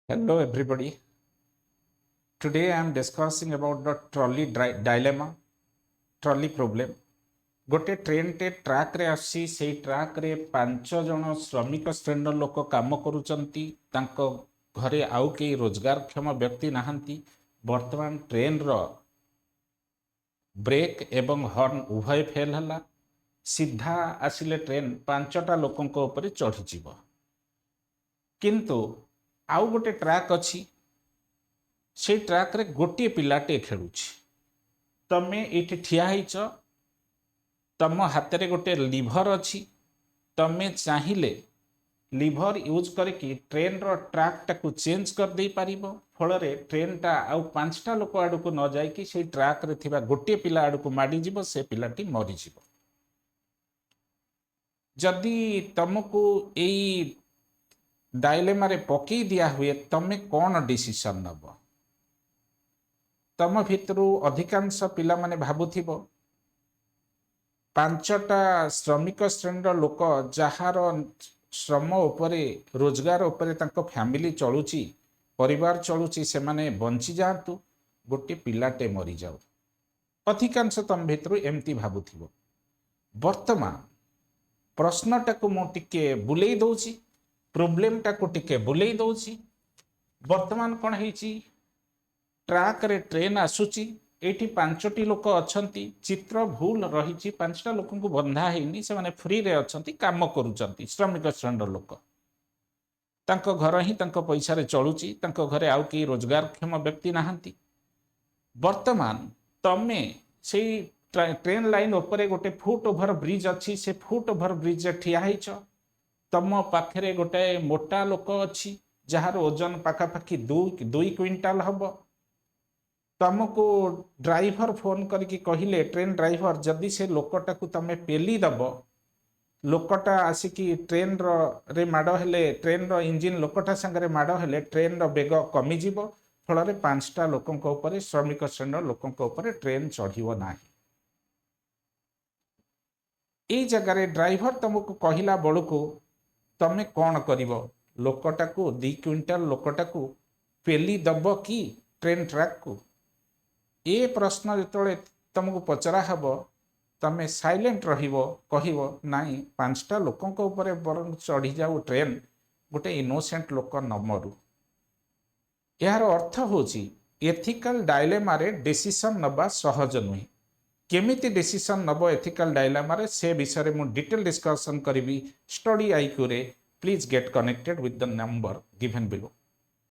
Hello, everybody. Today I am discussing about the dilemma, trolley problem. गोटे train टे track रे आसी से ट्रैक रे 5 जन श्रमिक श्रेणीर लोक काम करुचंती तांको घरे आउ के रोजगारक्षम व्यक्ति नाहंती। वर्तमान ट्रेन रो ब्रेक एवं हॉर्न उभय फेल हला। सीधा आसिले ट्रेन 5टा लोकंको ऊपर चढ़ी जीव, किंतु आउ गोटे ट्रैक अच्छी से ट्रैक रे गोटे पिलाटे खेलुछि। तमे ये ठिया होइछ, तम हाथ रे गोटे लिभर अच्छी, तमे चाहिए लिभर यूज करके ट्रेन रो ट्रैक टाकू चेंज कर दे पारिबो। फल रे ट्रेन टा आउ 5टा लोक आड़ को न जाइकी से ट्रैक रे थिबा गोटे पिला आड़ को माडी जीवो, से पिलाटी मरी जीवो। जदि तुमको यही डायलेमा रे पकई दिया हुए, तमे कौन डिसीजन नब? तम भितर अधिकांश पिला माने भाबुथिबो 5टा श्रमिक श्रेणीर लोक जार श्रम उपरे रोजगार उपरे तांको फैमिली चलुची, परिवार चलुची, से माने बंची जातु, गोटे पिलाटे मरी जाऊ। अधिकांश तम भितर एमती भाबुथिबो। वर्तमान प्रश्नटाକୁ ମୁଁ ଟିକେ ବୁଲେଇ ଦଉଛି, ପ୍ରୋବ୍ଲେମଟାକୁ ଟିକେ ବୁଲେଇ ଦଉଛି। ବର୍ତ୍ତମାନ କ'ଣ ହେଇଛି, ଟ୍ରାକରେ ଟ୍ରେନ୍ ଆସୁଛି, ଏଇଠି 5ଟି ଲୋକ ଅଛନ୍ତି, ଚିତ୍ର ଭୁଲ ରହିଛି। 5ଟା ଲୋକଙ୍କୁ ବନ୍ଧା ହେଇନି, ସେମାନେ ଫ୍ରିରେ ଅଛନ୍ତି, କାମ କରୁଛନ୍ତି, ଶ୍ରମିକ ଶ୍ରେଣୀର ଲୋକ। ତାଙ୍କ ଘର ହିଁ ତାଙ୍କ ପଇସାରେ ଚଳୁଛି, ତାଙ୍କ ଘରେ ଆଉ କେହି ରୋଜଗାରକ୍ଷମ ବ୍ୟକ୍ତି ନାହାନ୍ତି। ବର୍ତ୍ତମାନ ତମେ ସେଇ ट्रेन लाइन उपरे गोटे फुट ओभर ब्रिज अच्छी, से फुट ओभर ब्रिज ठिया होइछ। तम पाखे गोटे मोटा लोक अच्छी जार ओजन पाखापाखि 2 क्विंटाल हम। तुमको ड्राइवर फोन करके कहले, ट्रेन ड्राइवर, जदि से लोकटा को तुम पेली दब, लोकटा आसिकी ट्रेन रे माड़ हेले, ट्रेन रो इंजिन लोकटा संगे माड़ हेले ट्रेन रो बेग कमिजिव। फल 5टा लोकंक उपरे, श्रमिक श्रेणी लोकंक उपरे ट्रेन चढ़िव नाही। ये जगार ड्राइवर तुमको कहला बड़ू तमें कौन कर? लोकटा को 2 क्विंटाल लोकटा को पेली दब कि ट्रेन ट्रैक को? ये प्रश्न जो तुमको पचरा हब, तमें साइलेंट रहिबो, कहिबो नाई 5टा लोकंक ऊपर बरं चढ़ी जाऊ ट्रेन, गोटे इनोसेंट लोक न मरु। यार अर्थ होची एथिकल डायलेमा रे डिसीजन नबा सहज नुहे। केमिति डिसीजन नब एथिकल डायलेमा रे, से विषय में डिटेल डिस्कशन करी स्टडी आईक्यू रे। Please get connected with the number given below.